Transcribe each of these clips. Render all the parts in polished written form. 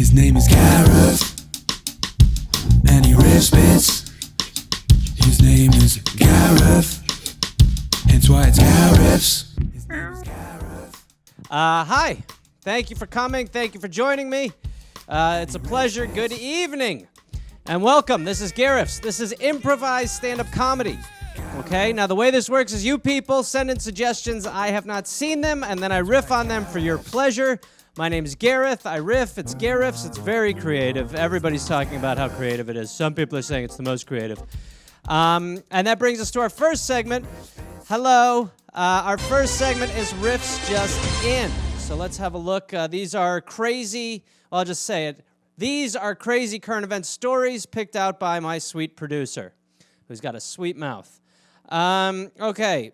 His name is Gareth, and he rips bits. His name is Gareth, hence why it's Gareth's. His name is Gareth. Hi. Thank you for coming. Thank you for joining me. It's a pleasure. Good evening. And welcome. This is Gareth's. This is improvised stand-up comedy. Okay, now the way this works is you people send in suggestions. I have not seen them, and then I riff on them for your pleasure. My name is Gareth. I riff. It's Gareth's. It's very creative. Everybody's talking about how creative it is. Some people are saying it's the most creative. And that brings us to our first segment. Hello. Our first segment is Riffs Just In. So let's have a look. These are crazy, I'll just say it. These are crazy current event stories picked out by my sweet producer, who's got a sweet mouth. Okay.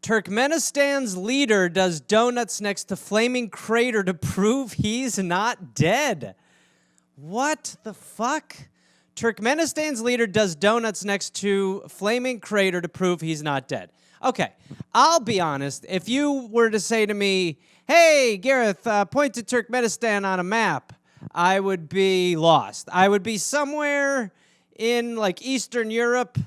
Turkmenistan's leader does donuts next to flaming crater to prove he's not dead. What the fuck? Turkmenistan's leader does donuts next to flaming crater to prove he's not dead. Okay, I'll be honest. If you were to say to me, hey, Gareth, point to Turkmenistan on a map, I would be lost. I would be somewhere in, like, Eastern Europe.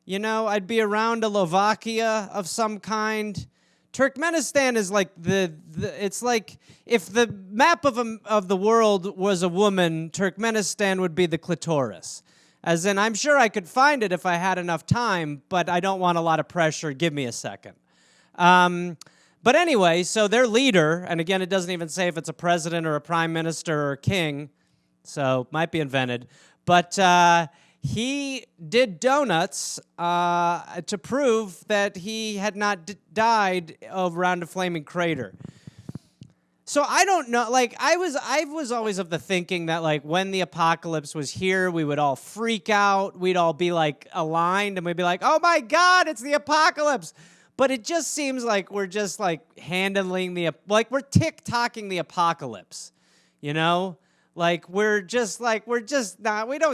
You know, I'd be around a Slovakia of some kind. Turkmenistan is like it's like if the map of the world was a woman, Turkmenistan would be the clitoris. As in, I'm sure I could find it if I had enough time, but I don't want a lot of pressure. Give me a second. But anyway, so their leader, and again, it doesn't even say if it's a president or a prime minister or a king, so might be invented, but he did donuts to prove that he had not died around a flaming crater. So I don't know, like, I was always of the thinking that, like, when the apocalypse was here, we would all freak out, we'd all be, like, aligned, and we'd be like, oh my God, it's the apocalypse. But it just seems like we're just, like, handling like, we're tick-tocking the apocalypse, you know? Like, we don't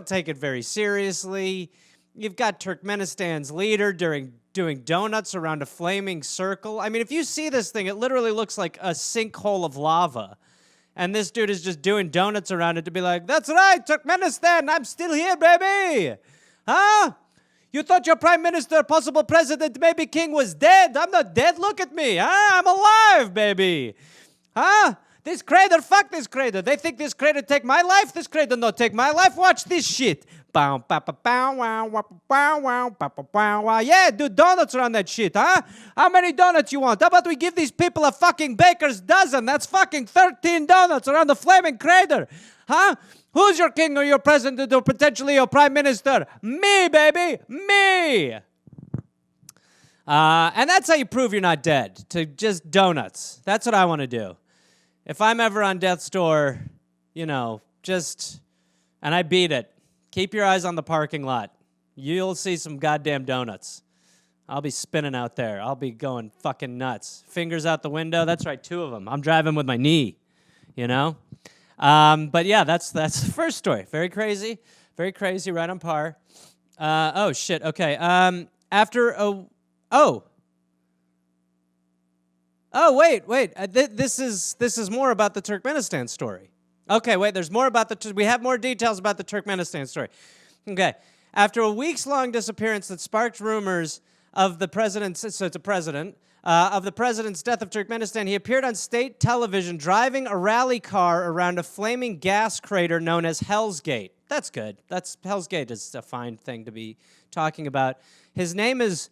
take it very seriously. You've got Turkmenistan's leader doing donuts around a flaming circle. I mean, if you see this thing, it literally looks like a sinkhole of lava. And this dude is just doing donuts around it to be like, that's right, Turkmenistan, I'm still here, baby. Huh? You thought your prime minister, possible president, maybe king was dead. I'm not dead, look at me. Huh? I'm alive, baby. Huh? This crater, fuck this crater. They think this crater take my life? This crater not take my life? Watch this shit. Yeah, do donuts around that shit, huh? How many donuts you want? How about we give these people a fucking baker's dozen? That's fucking 13 donuts around the flaming crater, huh? Who's your king or your president or potentially your prime minister? Me, baby, me. And that's how you prove you're not dead, to just donuts. That's what I want to do. If I'm ever on death's door, you know, and I beat it, keep your eyes on the parking lot. You'll see some goddamn donuts. I'll be spinning out there. I'll be going fucking nuts. Fingers out the window. That's right, 2 of them. I'm driving with my knee, you know? But yeah, that's the first story. Very crazy, right on par. Oh, shit, okay. Oh, wait. This is more about the Turkmenistan story. Okay, wait, there's more about we have more details about the Turkmenistan story. Okay, after a weeks-long disappearance that sparked rumors of the president's, so it's a president, of the president's death of Turkmenistan, he appeared on state television driving a rally car around a flaming gas crater known as Hell's Gate. That's good. Hell's Gate is a fine thing to be talking about. His name is,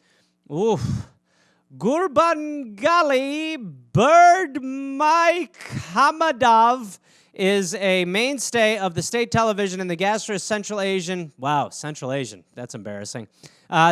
Gurbangali Berdimuhamedov is a mainstay of the state television in the gaseous Central Asian, that's embarrassing,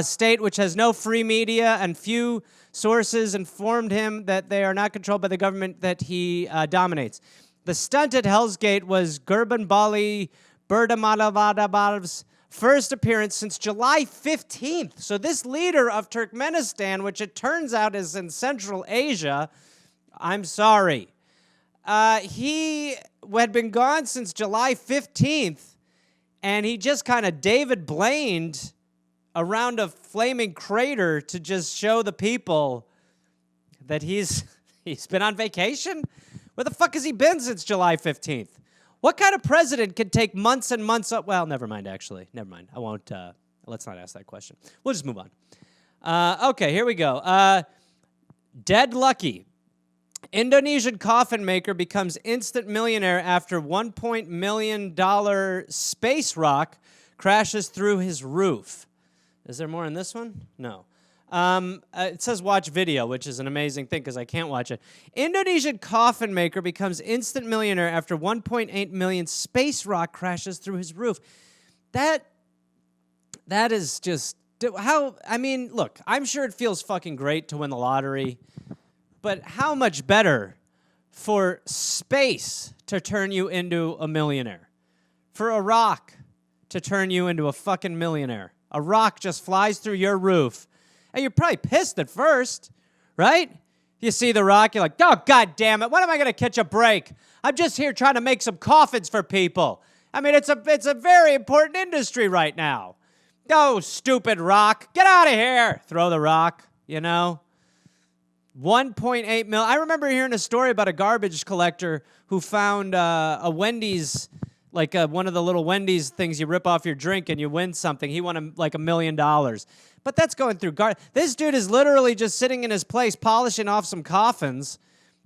state which has no free media and few sources informed him that they are not controlled by the government that he dominates. The stunt at Hell's Gate was Gurbangali Berdimuhamedov's first appearance since July 15th. So this leader of Turkmenistan, which it turns out is in Central Asia, I'm sorry, he had been gone since July 15th, and he just kind of David Blained around a flaming crater to just show the people that he's been on vacation? Where the fuck has he been since July 15th? What kind of president could take months and months up? Well, never mind, actually. Never mind. I won't. Let's not ask that question. We'll just move on. Okay, here we go. Dead lucky. Indonesian coffin maker becomes instant millionaire after $1 million space rock crashes through his roof. Is there more in this one? No. It says watch video, which is an amazing thing because I can't watch it. Indonesian coffin maker becomes instant millionaire after 1.8 million space rock crashes through his roof. That is just how. I mean, look, I'm sure it feels fucking great to win the lottery, but how much better for space to turn you into a millionaire? For a rock to turn you into a fucking millionaire? A rock just flies through your roof. And you're probably pissed at first, right? You see the rock, you're like, oh, God damn it, when am I going to catch a break? I'm just here trying to make some coffins for people. I mean, it's a very important industry right now. Oh, stupid rock, get out of here. Throw the rock, you know? 1.8 mil. I remember hearing a story about a garbage collector who found a Wendy's, like one of the little Wendy's things you rip off your drink and you win something. He won like $1 million. But that's going through This dude is literally just sitting in his place polishing off some coffins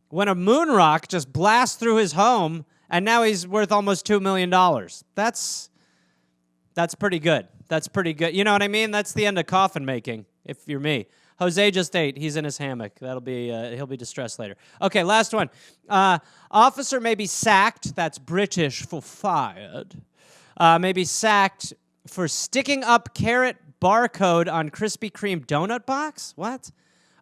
when a moon rock just blasts through his home, and now he's worth almost $2 million. That's pretty good. That's pretty good. You know what I mean? That's the end of coffin making, if you're me. Jose just ate. He's in his hammock. That'll be he'll be distressed later. Okay, last one. Officer may be sacked. That's British for fired. May be sacked for sticking up carrot barcode on Krispy Kreme donut box? What?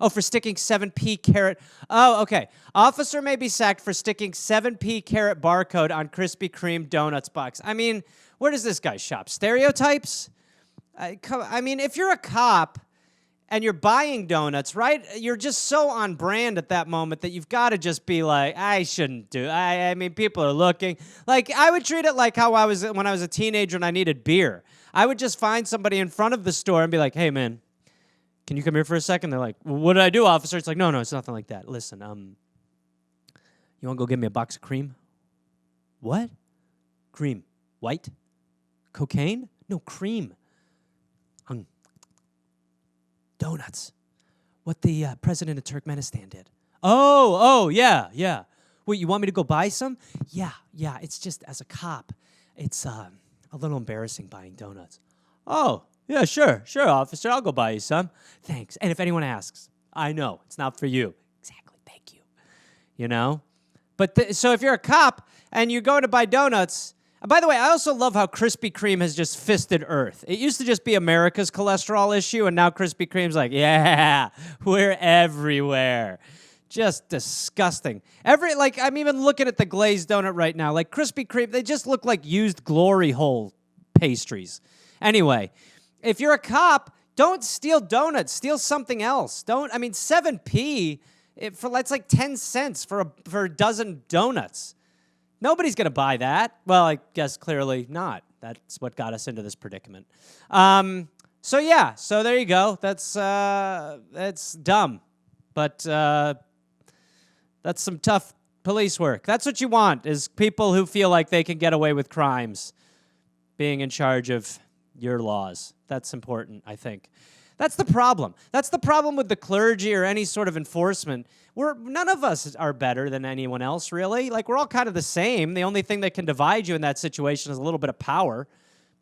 Oh, for sticking 7p carrot. Oh, okay. Officer may be sacked for sticking 7p carrot barcode on Krispy Kreme donuts box. I mean, where does this guy shop? Stereotypes? I mean, if you're a cop and you're buying donuts, right? You're just so on brand at that moment that you've got to just be like, I shouldn't do. I mean, people are looking. Like, I would treat it like how I was when I was a teenager and I needed beer. I would just find somebody in front of the store and be like, hey, man, can you come here for a second? They're like, well, what did I do, officer? It's like, no, it's nothing like that. Listen, you want to go get me a box of cream? What? Cream. White? Cocaine? No, cream. Donuts. What the president of Turkmenistan did. Oh, yeah. Wait, you want me to go buy some? Yeah, it's just as a cop, it's a little embarrassing buying donuts. Oh, yeah, sure, officer, I'll go buy you some. Thanks. And if anyone asks, I know, it's not for you. Exactly, thank you. You know? But so if you're a cop and you go to buy donuts, and by the way, I also love how Krispy Kreme has just fisted Earth. It used to just be America's cholesterol issue, and now Krispy Kreme's like, yeah, we're everywhere. Just disgusting. I'm even looking at the glazed donut right now. Like Krispy Kreme, they just look like used glory hole pastries. Anyway, if you're a cop, don't steal donuts. Steal something else. 7p, that's like 10 cents for a dozen donuts. Nobody's going to buy that. Well, I guess clearly not. That's what got us into this predicament. So there you go. That's dumb. But that's some tough police work. That's what you want, is people who feel like they can get away with crimes being in charge of your laws. That's important, I think. That's the problem. That's the problem with the clergy or any sort of enforcement. None of us are better than anyone else, really. Like, we're all kind of the same. The only thing that can divide you in that situation is a little bit of power.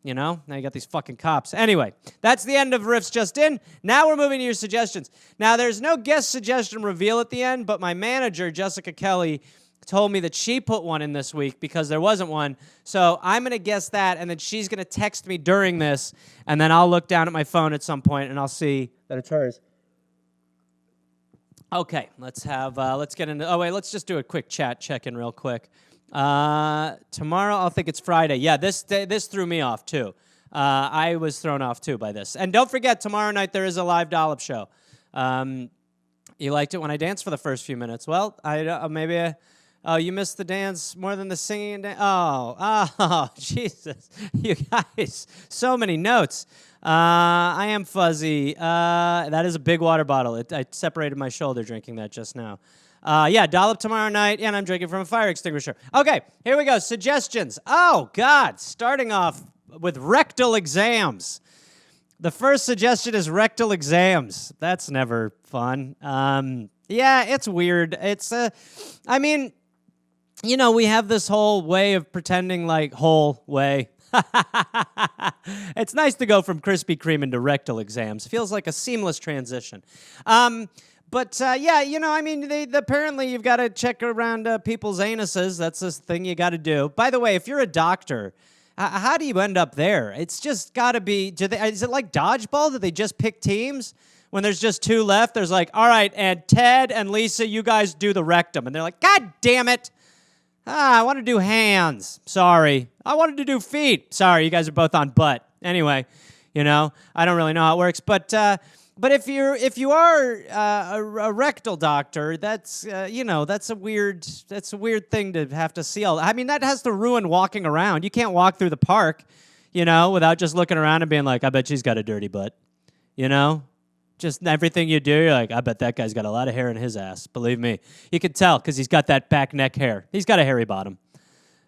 You know? Now you got these fucking cops. Anyway, that's the end of Riffs Just In. Now we're moving to your suggestions. Now, there's no guest suggestion reveal at the end, but my manager, Jessica Kelly, told me that she put one in this week because there wasn't one. So I'm going to guess that, and then she's going to text me during this, and then I'll look down at my phone at some point, and I'll see that it's hers. Okay, let's get into... Oh, wait, let's just do a quick chat check-in real quick. Tomorrow, I'll think it's Friday. Yeah, this threw me off, too. I was thrown off, too, by this. And don't forget, tomorrow night there is a live dollop show. You liked it when I danced for the first few minutes. Well, Oh, you missed the dance more than the singing and dance? Oh, Jesus. You guys, so many notes. I am fuzzy. That is a big water bottle. I separated my shoulder drinking that just now. Yeah, dollop tomorrow night, and I'm drinking from a fire extinguisher. Okay, here we go. Suggestions. Oh, God. Starting off with rectal exams. The first suggestion is rectal exams. That's never fun. Yeah, it's weird. It's, I mean, you know, we have this whole way of pretending like whole way. It's nice to go from Krispy Kreme into rectal exams. Feels like a seamless transition. Yeah, you know, I mean, apparently you've got to check around people's anuses. That's this thing you got to do. By the way, if you're a doctor, how do you end up there? It's just got to be, is it like dodgeball? Do they just pick teams? When there's just two left, there's like, all right, and Ted and Lisa, you guys do the rectum. And they're like, God damn it. I want to do hands. Sorry. I wanted to do feet. Sorry, you guys are both on butt. Anyway, you know, I don't really know how it works. But if you are a rectal doctor, that's you know, that's a weird thing to have to see all. I mean, that has to ruin walking around. You can't walk through the park, you know, without just looking around and being like, I bet she's got a dirty butt, you know. Just everything you do, you're like, I bet that guy's got a lot of hair in his ass. Believe me. You can tell because he's got that back neck hair. He's got a hairy bottom.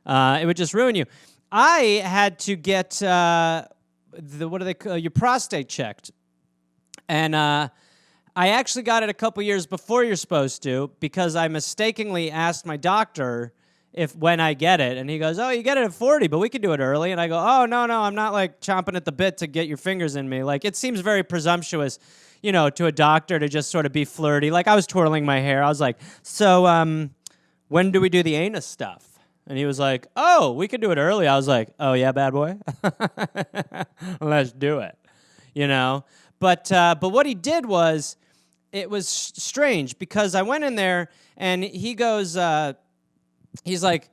It would just ruin you. I had to get, your prostate checked. And I actually got it a couple years before you're supposed to because I mistakenly asked my doctor when I get it. And he goes, oh, you get it at 40, but we can do it early. And I go, oh, no, I'm not like chomping at the bit to get your fingers in me. Like, it seems very presumptuous, you know, to a doctor to just sort of be flirty. Like, I was twirling my hair. I was like, so when do we do the anus stuff? And he was like, oh, we could do it early. I was like, oh, yeah, bad boy? Let's do it, you know? But what he did was, it was strange because I went in there and he goes, he's like,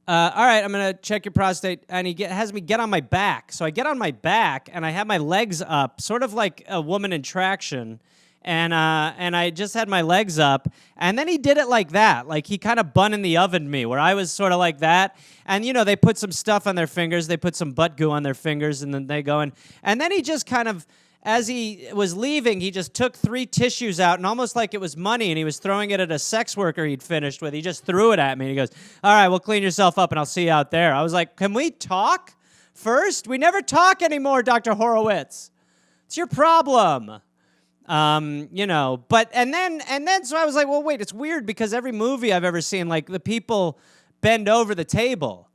all right, I'm going to check your prostate. And he has me get on my back. So I get on my back, and I have my legs up, sort of like a woman in traction. And I just had my legs up. And then he did it like that. Like, he kind of bun in the oven me, where I was sort of like that. And, you know, they put some stuff on their fingers. They put some butt goo on their fingers, and then they go in. And then he just kind of, as he was leaving, he just took 3 tissues out, and almost like it was money, and he was throwing it at a sex worker he'd finished with. He just threw it at me, and he goes, all right, well, clean yourself up, and I'll see you out there. I was like, can we talk first? We never talk anymore, Dr. Horowitz. It's your problem. You know, and then so I was like, well, wait, it's weird because every movie I've ever seen, like, the people bend over the table,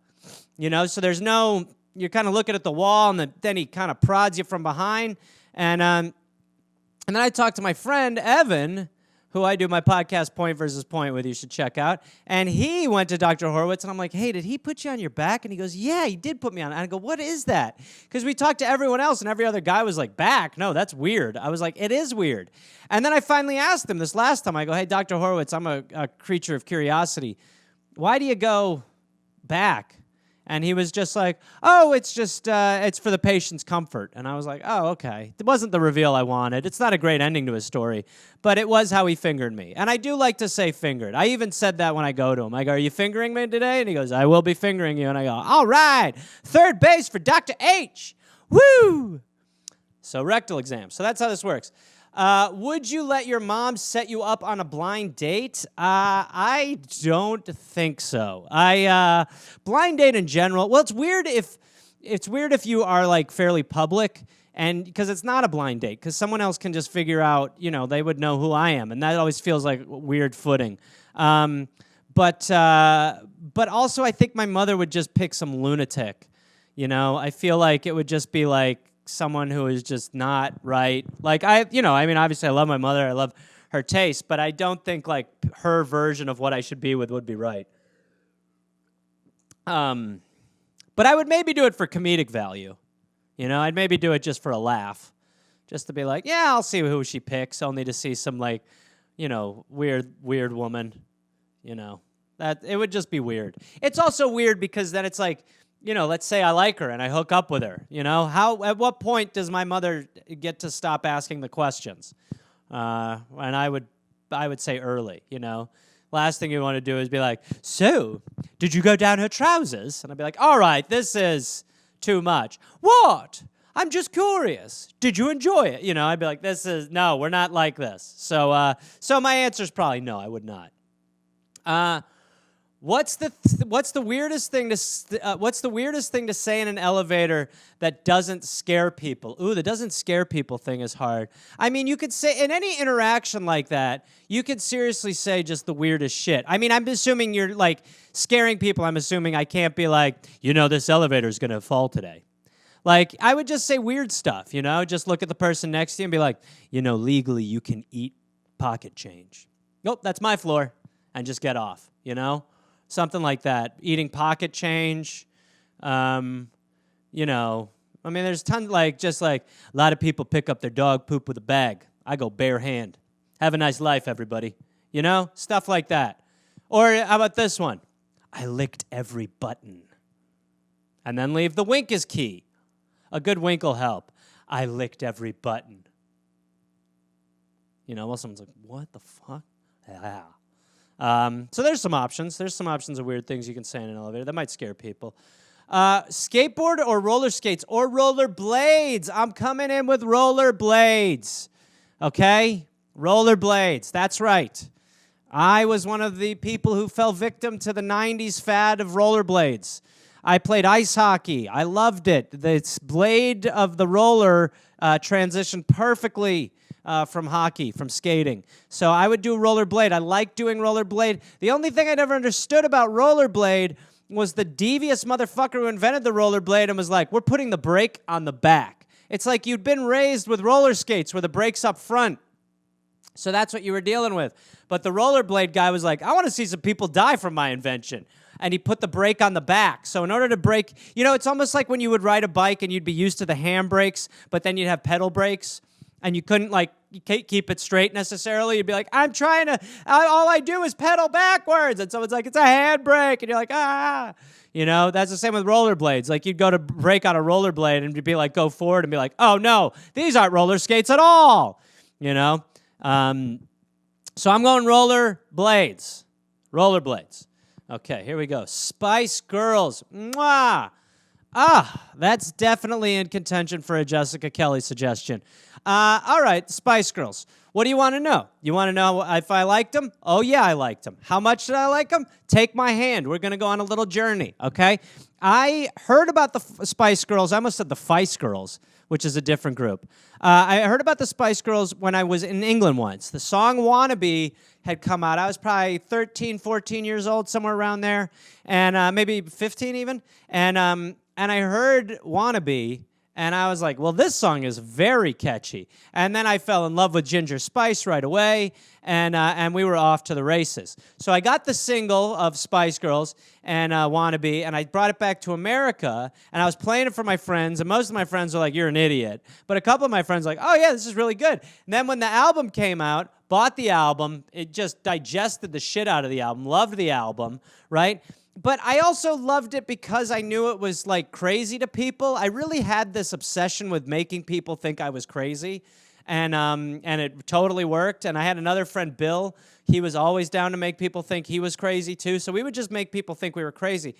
you know, so there's no, you're kind of looking at the wall, and then he kind of prods you from behind. And then I talked to my friend, Evan, who I do my podcast Point versus Point with. You should check out. And he went to Dr. Horowitz, and I'm like, hey, did he put you on your back? And he goes, yeah, he did put me on. And I go, what is that? Because we talked to everyone else, and every other guy was like, back? No, that's weird. I was like, it is weird. And then I finally asked him this last time. I go, hey, Dr. Horowitz, I'm a creature of curiosity. Why do you go back? And he was just like, oh, it's just, it's for the patient's comfort. And I was like, oh, okay. It wasn't the reveal I wanted. It's not a great ending to his story, but it was how he fingered me. And I do like to say fingered. I even said that when I go to him. I go, are you fingering me today? And he goes, I will be fingering you. And I go, all right, third base for Dr. H. Woo! So rectal exam. So that's how this works. Would you let your mom set you up on a blind date? I don't think so. Blind date in general. Well, it's weird if you are like fairly public, and because it's not a blind date, because someone else can just figure out, you know, they would know who I am, and that always feels like weird footing. But also I think my mother would just pick some lunatic. You know, I feel like it would just be like someone who is just not right. Like, obviously I love my mother, I love her taste, but I don't think like her version of what I should be with would be right. But I would maybe do it for comedic value. You know, I'd maybe do it just for a laugh. Just to be like, yeah, I'll see who she picks, only to see some like, you know, weird woman. You know, that it would just be weird. It's also weird because then it's like, you know, let's say I like her and I hook up with her, you know, at what point does my mother get to stop asking the questions? And I would say early, you know. Last thing you want to do is be like, so, did you go down her trousers? And I'd be like, all right, this is too much. What? I'm just curious. Did you enjoy it? You know, I'd be like, no, we're not like this. So my answer is probably no, I would not. What's the weirdest thing to say in an elevator that doesn't scare people? Ooh, the doesn't scare people thing is hard. I mean, you could say in any interaction like that, you could seriously say just the weirdest shit. I mean, I'm assuming you're like scaring people. I'm assuming I can't be like, this elevator's gonna fall today. Like, I would just say weird stuff, Just look at the person next to you and be like, legally you can eat pocket change. Nope, that's my floor. And just get off, Something like that. Eating pocket change. I mean, there's tons, a lot of people pick up their dog poop with a bag. I go bare hand. Have a nice life, everybody. Stuff like that. Or how about this one? I licked every button. And then leave the wink is key. A good wink will help. I licked every button. Well, someone's like, what the fuck? Yeah. So there's some options. There's some options of weird things you can say in an elevator. That might scare people. Skateboard or roller skates or rollerblades. I'm coming in with rollerblades. Okay? Rollerblades. That's right. I was one of the people who fell victim to the 90s fad of rollerblades. I played ice hockey. I loved it. The blade of the roller transitioned perfectly from hockey, from skating. So I would do rollerblade. I like doing rollerblade. The only thing I never understood about rollerblade was the devious motherfucker who invented the rollerblade and was like, we're putting the brake on the back. It's like you'd been raised with roller skates where the brake's up front. So that's what you were dealing with. But the rollerblade guy was like, I want to see some people die from my invention. And he put the brake on the back. So in order to brake, it's almost like when you would ride a bike and you'd be used to the handbrakes, but then you'd have pedal brakes, and you couldn't, keep it straight necessarily. You'd be like, all I do is pedal backwards. And someone's like, it's a handbrake. And you're like, ah. That's the same with rollerblades. Like, you'd go to brake on a rollerblade, and you'd be like, go forward, and be like, oh, no, these aren't roller skates at all. So I'm going rollerblades. Rollerblades. Okay, here we go. Spice Girls. Mwah! That's definitely in contention for a Jessica Kelly suggestion. All right, Spice Girls. What do you want to know? You want to know if I liked them? Oh, yeah, I liked them. How much did I like them? Take my hand. We're going to go on a little journey, okay? I heard about the Spice Girls. I almost said the Feist Girls, which is a different group. I heard about the Spice Girls when I was in England once. The song Wannabe had come out. I was probably 13, 14 years old, somewhere around there, and maybe 15 even. And I heard Wannabe, and I was like, well, this song is very catchy. And then I fell in love with Ginger Spice right away, and we were off to the races. So I got the single of Spice Girls and Wannabe, and I brought it back to America, and I was playing it for my friends, and most of my friends were like, you're an idiot. But a couple of my friends were like, oh, yeah, this is really good. And then when the album came out, bought the album, it just digested the shit out of the album, loved the album, right? But I also loved it because I knew it was, crazy to people. I really had this obsession with making people think I was crazy, and it totally worked. And I had another friend, Bill. He was always down to make people think he was crazy, too. So we would just make people think we were crazy.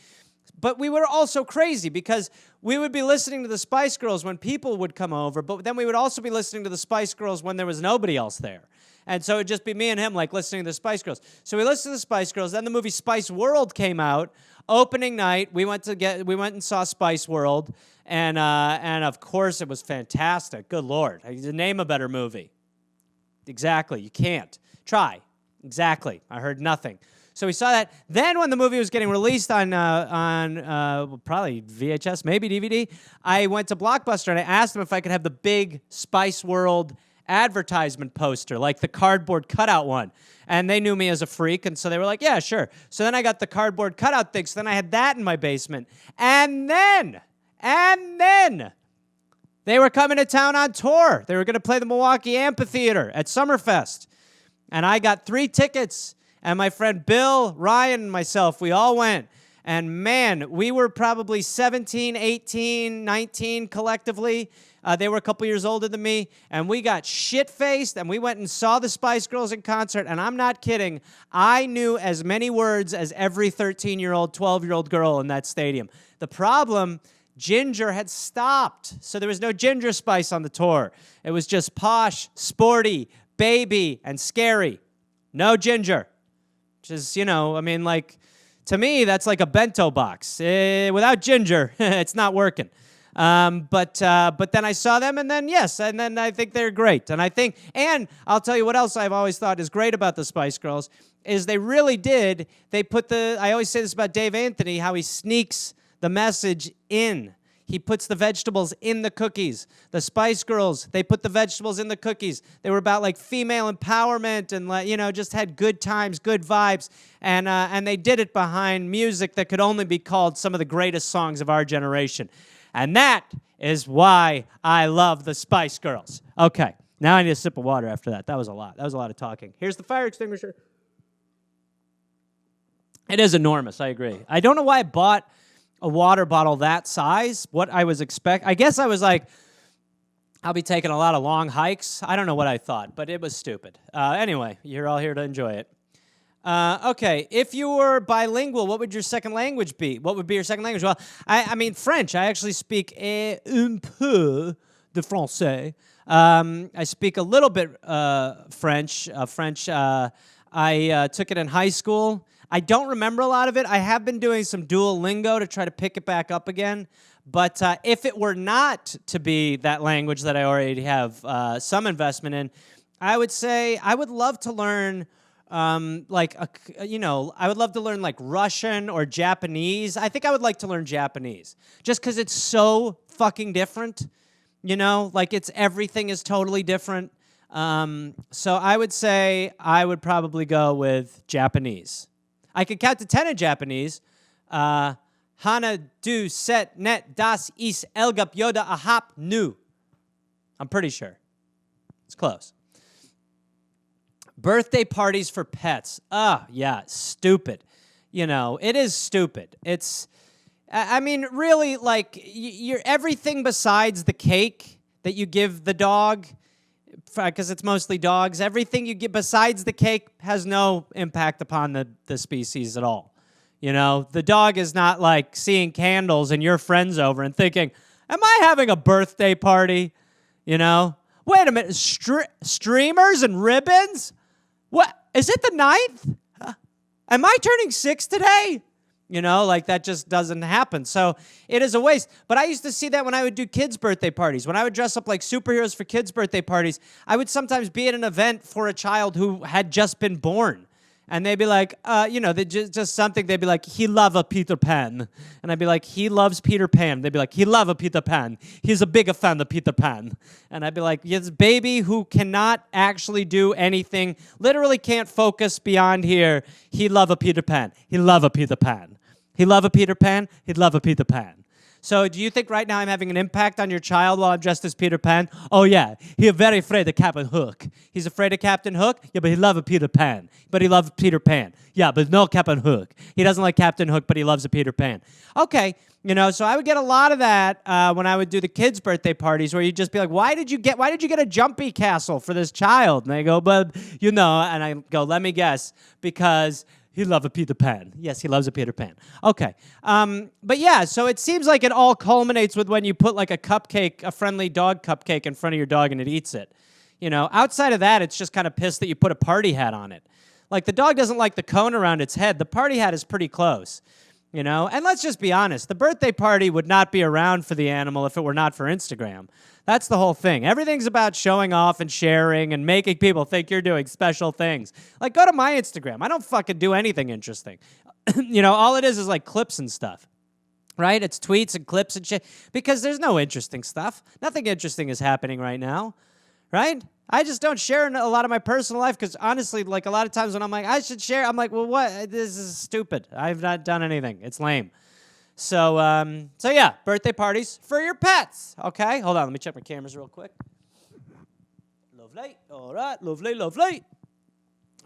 But we were also crazy because we would be listening to the Spice Girls when people would come over, but then we would also be listening to the Spice Girls when there was nobody else there. And so it'd just be me and him, listening to the Spice Girls. So we listened to the Spice Girls. Then the movie Spice World came out. Opening night, we went and saw Spice World, and of course it was fantastic. Good Lord, name a better movie. Exactly, you can't. Try. Exactly. I heard nothing. So we saw that. Then when the movie was getting released on probably VHS, maybe DVD, I went to Blockbuster and I asked them if I could have the big Spice World advertisement poster, like the cardboard cutout one. And they knew me as a freak, and so they were like, yeah, sure. So then I got the cardboard cutout thing, so then I had that in my basement. And then, they were coming to town on tour. They were going to play the Milwaukee Amphitheater at Summerfest. And I got 3 tickets, and my friend Bill, Ryan, and myself, we all went. And man, we were probably 17, 18, 19 collectively. They were a couple years older than me, and we got shit-faced, and we went and saw the Spice Girls in concert, and I'm not kidding. I knew as many words as every 13-year-old, 12-year-old girl in that stadium. The problem, Ginger had stopped, so there was no Ginger Spice on the tour. It was just posh, sporty, baby, and scary. No Ginger. which is, I mean, like, to me, that's like a bento box. Without ginger, it's not working. But then I saw them, and then I think they're great. And I'll tell you what else I've always thought is great about the Spice Girls is they put I always say this about Dave Anthony, how he sneaks the message in. He puts the vegetables in the cookies. The Spice Girls, they put the vegetables in the cookies. They were about like female empowerment and just had good times, good vibes, and they did it behind music that could only be called some of the greatest songs of our generation. And that is why I love the Spice Girls. Okay, now I need a sip of water after that. That was a lot. That was a lot of talking. Here's the fire extinguisher. It is enormous, I agree. I don't know why I bought a water bottle that size, what I was expecting. I guess I was like, I'll be taking a lot of long hikes. I don't know what I thought, but it was stupid. Anyway, you're all here to enjoy it. Okay, if you were bilingual, what would your second language be? What would be your second language? Well, I mean, French. I actually speak un peu de français. I speak a little bit French. I took it in high school. I don't remember a lot of it. I have been doing some Duolingo to try to pick it back up again. But if it were not to be that language that I already have some investment in, I would say I would love to learn I would love to learn like Russian or Japanese. I think I would like to learn Japanese just because it's so fucking different. Everything is totally different. So I would say I would probably go with Japanese. I could count to 10 in Japanese. Hana, du, set, net, das, is, elgap, yoda, ahap, nu. I'm pretty sure. It's close. Birthday parties for pets. Yeah, stupid. It is stupid. Really, like, you're everything besides the cake that you give the dog, because it's mostly dogs, everything you give besides the cake has no impact upon the species at all. The dog is not like seeing candles and your friends over and thinking, am I having a birthday party? Wait a minute, streamers and ribbons? What? Is it the 9th? Am I turning 6 today? That just doesn't happen. So it is a waste. But I used to see that when I would do kids' birthday parties. When I would dress up like superheroes for kids' birthday parties, I would sometimes be at an event for a child who had just been born. And they'd be like, they just something. They'd be like, he love a Peter Pan. And I'd be like, he loves Peter Pan. They'd be like, he love a Peter Pan. He's a big fan of Peter Pan. And I'd be like, this baby who cannot actually do anything, literally can't focus beyond here. He love a Peter Pan. He love a Peter Pan. He love a Peter Pan. He'd love a Peter Pan. So do you think right now I'm having an impact on your child while I'm dressed as Peter Pan? Oh, yeah. He's very afraid of Captain Hook. He's afraid of Captain Hook? Yeah, but he loves a Peter Pan. But he loves Peter Pan. Yeah, but no Captain Hook. He doesn't like Captain Hook, but he loves a Peter Pan. Okay, so I would get a lot of that when I would do the kids' birthday parties where you'd just be like, why did you get a jumpy castle for this child? And they go, but, and I go, let me guess, because he loves a Peter Pan. Yes, he loves a Peter Pan. Okay. But yeah, so it seems like it all culminates with when you put like a cupcake, a friendly dog cupcake in front of your dog and it eats it. Outside of that, it's just kind of pissed that you put a party hat on it. Like the dog doesn't like the cone around its head. The party hat is pretty close. And let's just be honest. The birthday party would not be around for the animal if it were not for Instagram. That's the whole thing. Everything's about showing off and sharing and making people think you're doing special things. Like, go to my Instagram. I don't fucking do anything interesting. All it is like clips and stuff. Right? It's tweets and clips and shit. Because there's no interesting stuff. Nothing interesting is happening right now. Right? I just don't share a lot of my personal life because honestly, like a lot of times when I'm like, I should share, I'm like, well, what? This is stupid. I've not done anything. It's lame. So yeah, birthday parties for your pets. Okay, hold on. Let me check my cameras real quick. Lovely. All right, lovely. All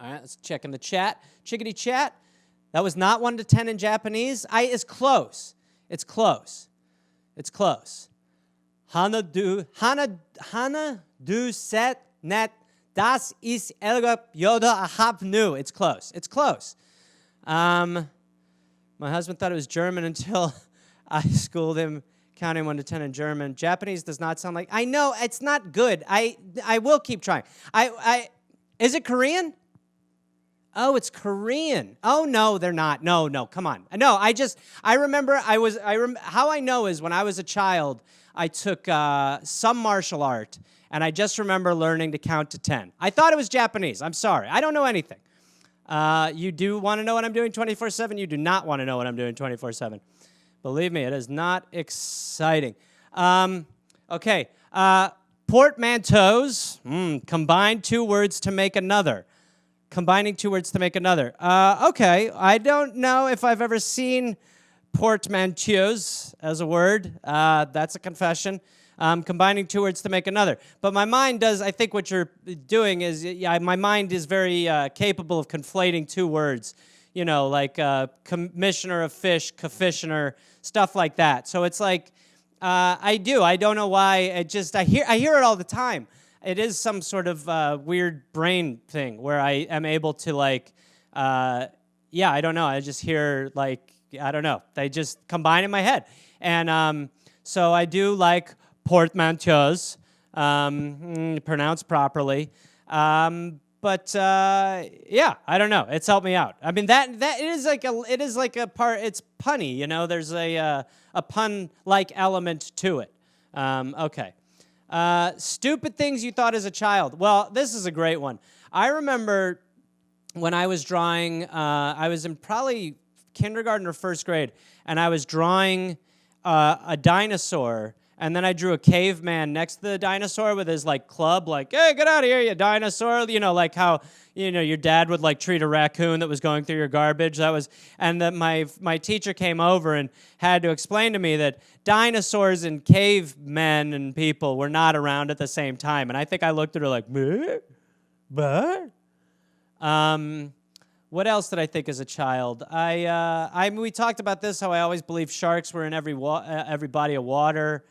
right, let's check in the chat. Chickadee chat. That was not 1 to 10 in Japanese. It's close. It's close. Hana du set net das is elgap yoda ahab nu. It's close. My husband thought it was German until I schooled him counting 1 to 10 in German. Japanese does not sound like... I know, it's not good. I will keep trying. Is it Korean? Oh, it's Korean. Oh, no, they're not. No, come on. No, I remember how I know is when I was a child, I took some martial art, and I just remember learning to count to 10. I thought it was Japanese. I'm sorry. I don't know anything. You do want to know what I'm doing 24/7? You do not want to know what I'm doing 24/7. Believe me, it is not exciting. Okay. Portmanteaus. Combine two words to make another. Combining two words to make another. Okay. I don't know if I've ever seen portmanteaus as a word. That's a confession. Combining two words to make another. But my mind does, I think what you're doing is, my mind is very capable of conflating two words. You know, like commissioner of fish, commissioner, stuff like that. So it's like, I don't know why. I hear it all the time. It is some sort of weird brain thing where I am able to I don't know. I just hear I don't know. They just combine in my head. And so I do like portmanteaus, pronounced properly. But I don't know. It's helped me out. I mean, it is like a part. It's punny, you know. There's a pun-like element to it. Okay. Stupid things you thought as a child. Well, this is a great one. I remember when I was drawing. I was in probably kindergarten or first grade, and I was drawing a dinosaur. And then I drew a caveman next to the dinosaur with his club, hey, get out of here, you dinosaur. You know, like how, your dad would treat a raccoon that was going through your garbage. And that my teacher came over and had to explain to me that dinosaurs and cavemen and people were not around at the same time. And I think I looked at her like, what? What else did I think as a child? We talked about this, how I always believed sharks were in every body of water.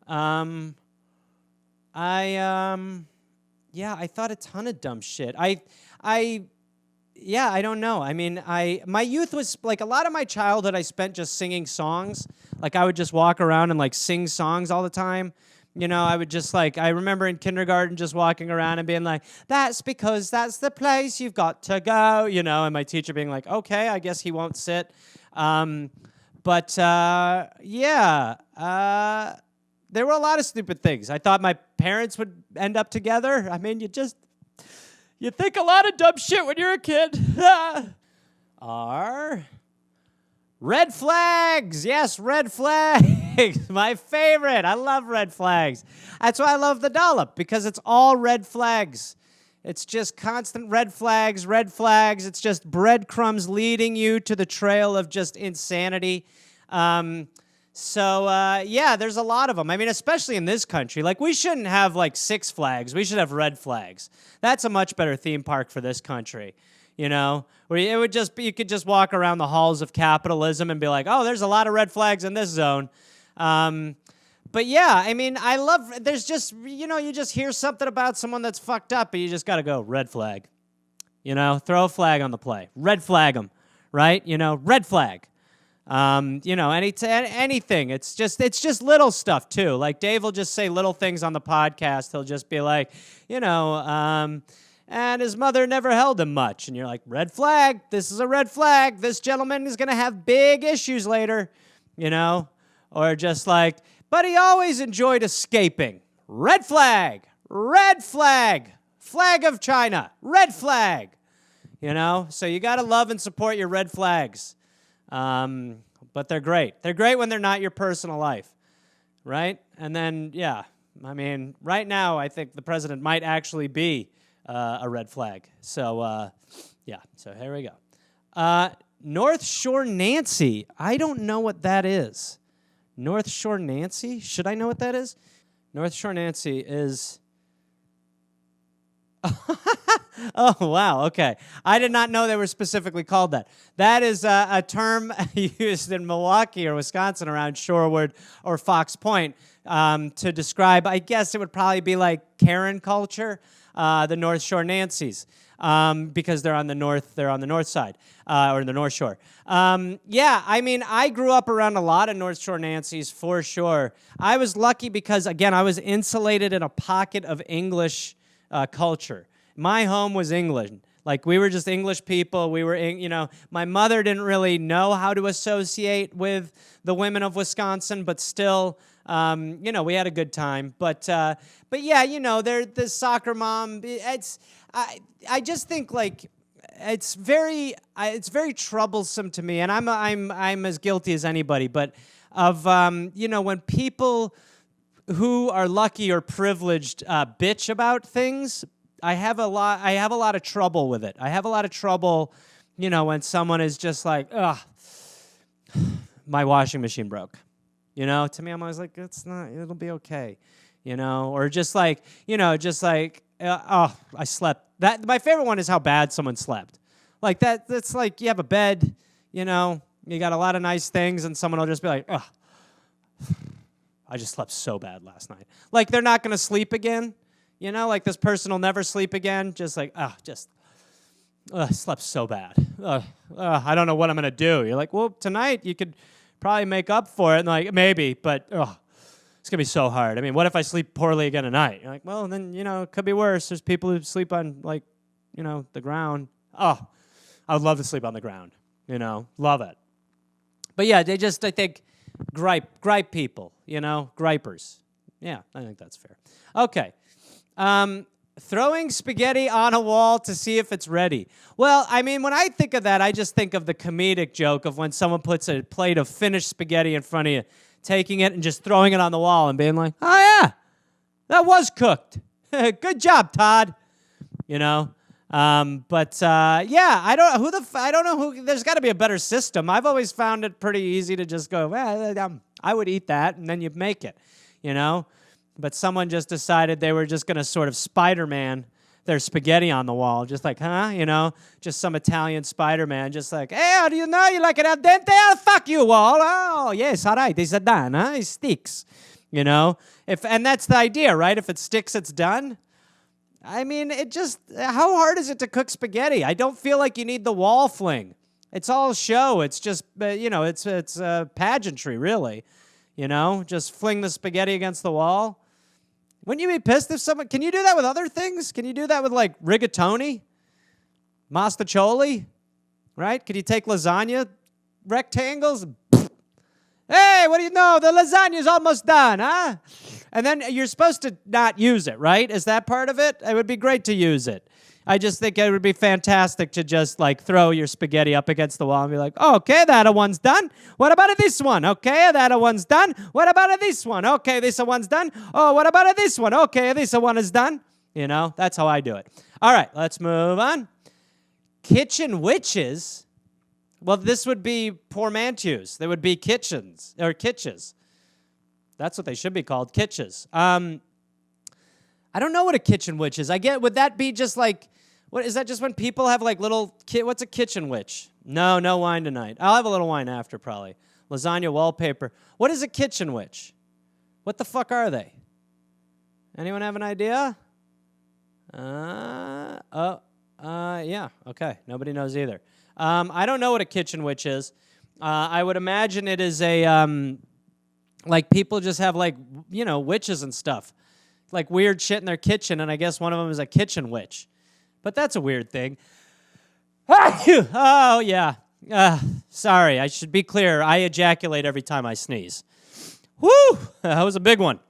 I thought a ton of dumb shit. I don't know. I mean, my youth was, a lot of my childhood I spent just singing songs. I would just walk around and, sing songs all the time. You know, I would just, I remember in kindergarten just walking around and being like, that's because that's the place you've got to go, and my teacher being like, okay, I guess he won't sit. There were a lot of stupid things. I thought my parents would end up together. I mean, you think a lot of dumb shit when you're a kid. Red flags. Yes, red flags. My favorite. I love red flags. That's why I love the dollop, because it's all red flags. It's just constant red flags, red flags. It's just breadcrumbs leading you to the trail of just insanity. There's a lot of them. I mean, especially in this country. We shouldn't have, Six Flags. We should have red flags. That's a much better theme park for this country, where it would just be, you could just walk around the halls of capitalism and be like, oh, there's a lot of red flags in this zone. I mean, I love, there's just, you just hear something about someone that's fucked up, and you just got to go, red flag. Throw a flag on the play. Red flag them, right? Red flag. Anything. It's just little stuff too. Dave will just say little things on the podcast. He'll just be like, and his mother never held him much. And you're like, red flag. This is a red flag. This gentleman is going to have big issues later, or just but he always enjoyed escaping. Red flag. Red flag. Flag of China. Red flag. So you got to love and support your red flags. But they're great. They're great when they're not your personal life, right? And then, I mean, right now, I think the president might actually be a red flag. So, so here we go. Northshore Nancy. I don't know what that is. Northshore Nancy? Should I know what that is? Northshore Nancy is... Oh, wow, okay. I did not know they were specifically called that. That is a term used in Milwaukee or Wisconsin around Shorewood or Fox Point to describe, I guess it would probably be like Karen culture, the Northshore Nancys, because they're on the north side, or the North Shore. I mean, I grew up around a lot of Northshore Nancys for sure. I was lucky because, again, I was insulated in a pocket of English culture. My home was England. Like, we were just English people. We were, my mother didn't really know how to associate with the women of Wisconsin, but still, we had a good time. But yeah, they're the soccer mom. I just think, like, it's very troublesome to me, and I'm as guilty as anybody. But of when people who are lucky or privileged bitch about things, I have a lot of trouble with it. I have a lot of trouble, when someone is just like, ugh, my washing machine broke. To me, I'm always like, it'll be okay, or just like, oh, I slept. My favorite one is how bad someone slept. Like that's like, you have a bed, you got a lot of nice things, and someone will just be like, ugh, I just slept so bad last night. Like, they're not going to sleep again. Like, this person will never sleep again. Just like, I slept so bad. I don't know what I'm going to do. You're like, well, tonight you could probably make up for it. And like, maybe, but it's going to be so hard. I mean, what if I sleep poorly again tonight? You're like, well, then, it could be worse. There's people who sleep on, like, the ground. Oh, I would love to sleep on the ground. Love it. But yeah, they just, I think, gripe people, gripers. Yeah, I think that's fair. Okay. Throwing spaghetti on a wall to see if it's ready. Well, I mean, when I think of that, I just think of the comedic joke of when someone puts a plate of finished spaghetti in front of you, taking it and just throwing it on the wall and being like, oh yeah, that was cooked. Good job, Todd. Yeah, I don't know who. There's got to be a better system. I've always found it pretty easy to just go, I would eat that, and then you make it, But someone just decided they were just going to sort of Spider-Man their spaghetti on the wall, just like, just some Italian Spider-Man, just like, hey, how do you know you like it al dente? Oh, fuck you, wall. Oh, yes, all right, it's done, huh? It sticks, And that's the idea, right? If it sticks, it's done. I mean, how hard is it to cook spaghetti? I don't feel like you need the wall fling. It's all show. It's just, it's pageantry, really. Just fling the spaghetti against the wall. Wouldn't you be pissed if someone... Can you do that with other things? Can you do that with, like, rigatoni? Mastacholi? Right? Could you take lasagna rectangles? Hey, what do you know? The lasagna's almost done, huh? And then you're supposed to not use it, right? Is that part of it? It would be great to use it. I just think it would be fantastic to just, like, throw your spaghetti up against the wall and be like, oh, okay, that one's done. What about this one? Okay, that one's done. What about this one? Okay, this one's done. Oh, what about this one? Okay, this one is done. That's how I do it. All right, let's move on. Kitchen witches. Well, this would be portmanteaus. They would be kitchens, or kitches. That's what they should be called, kitches. I don't know what a kitchen witch is. Would that be just like... What is that? Just when people have like little what's a kitchen witch? No wine tonight. I'll have a little wine after probably. Lasagna wallpaper. What is a kitchen witch? What the fuck are they? Anyone have an idea? Yeah. Okay. Nobody knows either. I don't know what a kitchen witch is. I would imagine it is a like people just have like witches and stuff, like weird shit in their kitchen, and I guess one of them is a kitchen witch. But that's a weird thing. Oh, yeah. Sorry, I should be clear. I ejaculate every time I sneeze. Woo! That was a big one.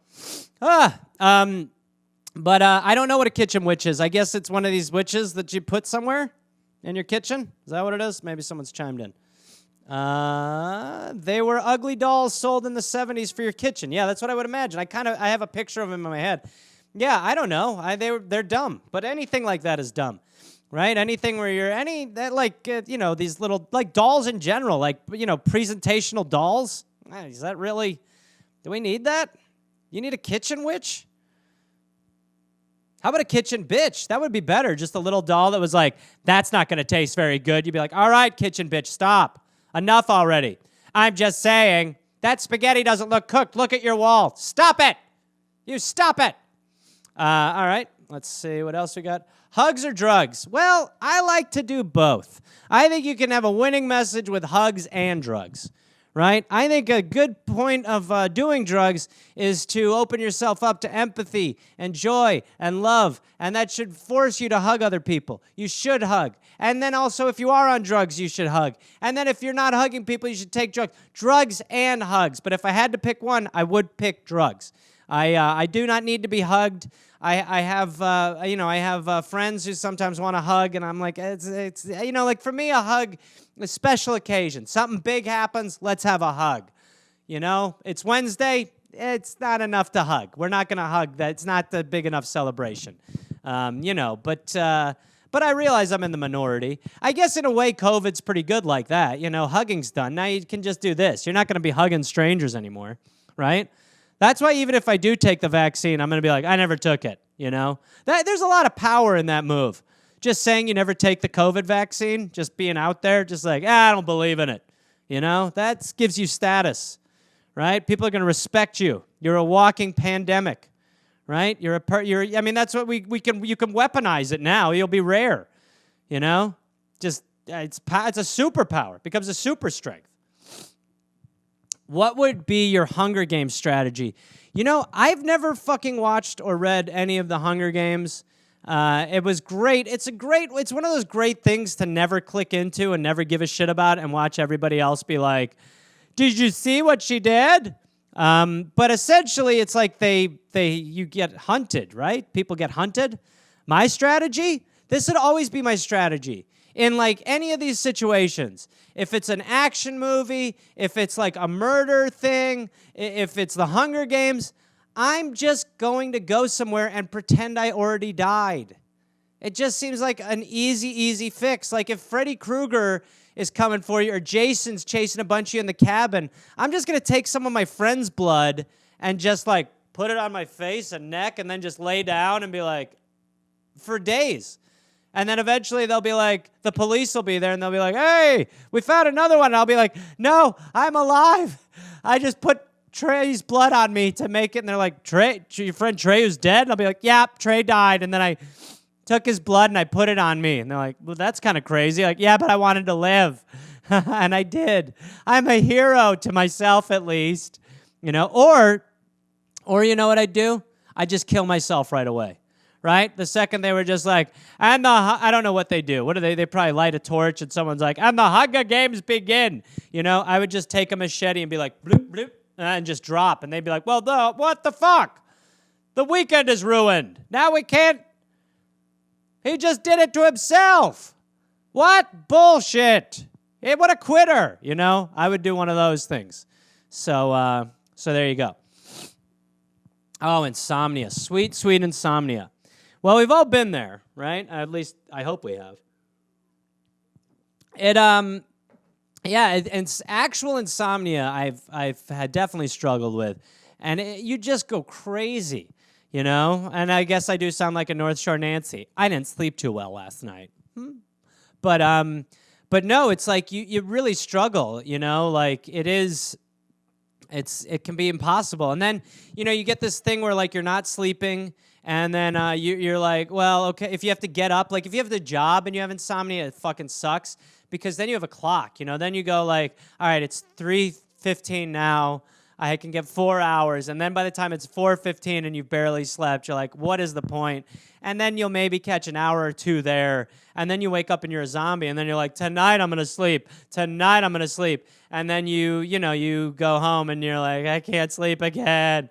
But I don't know what a kitchen witch is. I guess it's one of these witches that you put somewhere in your kitchen. Is that what it is? Maybe someone's chimed in. They were ugly dolls sold in the 70s for your kitchen. Yeah, that's what I would imagine. I have a picture of them in my head. Yeah, I don't know. They're dumb, but anything like that is dumb, right? Anything where you're these little like dolls in general, like presentational dolls. Is that really? Do we need that? You need a kitchen witch? How about a kitchen bitch? That would be better. Just a little doll that was like, that's not going to taste very good. You'd be like, all right, kitchen bitch, stop. Enough already. I'm just saying that spaghetti doesn't look cooked. Look at your wall. Stop it. You stop it. All right, let's see what else we got. Hugs or drugs? Well, I like to do both. I think you can have a winning message with hugs and drugs, right? I think a good point of doing drugs is to open yourself up to empathy and joy and love, and that should force you to hug other people. You should hug. And then also, if you are on drugs, you should hug. And then if you're not hugging people, you should take drugs. Drugs and hugs. But if I had to pick one, I would pick drugs. I do not need to be hugged. I have friends who sometimes want to hug, and I'm like, it's like for me, a hug, a special occasion. Something big happens, let's have a hug. It's Wednesday, it's not enough to hug. We're not going to hug. It's not the big enough celebration. But I realize I'm in the minority. I guess in a way, COVID's pretty good like that. Hugging's done. Now you can just do this. You're not going to be hugging strangers anymore, right? That's why even if I do take the vaccine, I'm going to be like, I never took it, There's a lot of power in that move. Just saying you never take the COVID vaccine, just being out there, just like, I don't believe in it. That gives you status, right? People are going to respect you. You're a walking pandemic, right? That's what you can weaponize it now. You'll be rare, Just, it's a superpower. It becomes a super strength. What would be your Hunger Games strategy? I've never fucking watched or read any of the Hunger Games. It was great. It's one of those great things to never click into and never give a shit about and watch everybody else be like, did you see what she did? But essentially, it's like you get hunted, right? People get hunted. My strategy? This would always be my strategy. In like any of these situations, if it's an action movie, if it's like a murder thing, if it's the Hunger Games, I'm just going to go somewhere and pretend I already died. It just seems like an easy fix. Like if Freddy Krueger is coming for you or Jason's chasing a bunch of you in the cabin, I'm just going to take some of my friend's blood and just like put it on my face and neck and then just lay down and be like, for days. And then eventually they'll be like, the police will be there and they'll be like, hey, we found another one. And I'll be like, no, I'm alive. I just put Trey's blood on me to make it. And they're like, Trey, your friend Trey who's dead? And I'll be like, yeah, Trey died. And then I took his blood and I put it on me. And they're like, well, that's kind of crazy. Like, yeah, but I wanted to live. And I did. I'm a hero to myself at least. Or you know what I do? I just kill myself right away. Right? The second they were just like, I don't know what they do. What do they? They probably light a torch and someone's like, and the Hunger Games begin. I would just take a machete and be like, bloop, bloop, and just drop. And they'd be like, well, what the fuck? The weekend is ruined. Now we can't. He just did it to himself. What bullshit? Hey, what a quitter. I would do one of those things. So there you go. Oh, insomnia. Sweet, sweet insomnia. Well, we've all been there, right? At least I hope we have. It's actual insomnia I've had definitely struggled with. And you just go crazy, And I guess I do sound like a Northshore Nancy. I didn't sleep too well last night. But no, it's like you really struggle, Like it can be impossible. And then, you get this thing where like you're not sleeping. And then you're like, well, okay, if you have to get up, like if you have the job and you have insomnia, it fucking sucks because then you have a clock, Then you go like, all right, it's 3:15 now. I can get 4 hours. And then by the time it's 4:15 and you've barely slept, you're like, what is the point? And then you'll maybe catch an hour or two there. And then you wake up and you're a zombie. And then you're like, tonight I'm going to sleep. Tonight I'm going to sleep. And then you go home and you're like, I can't sleep again.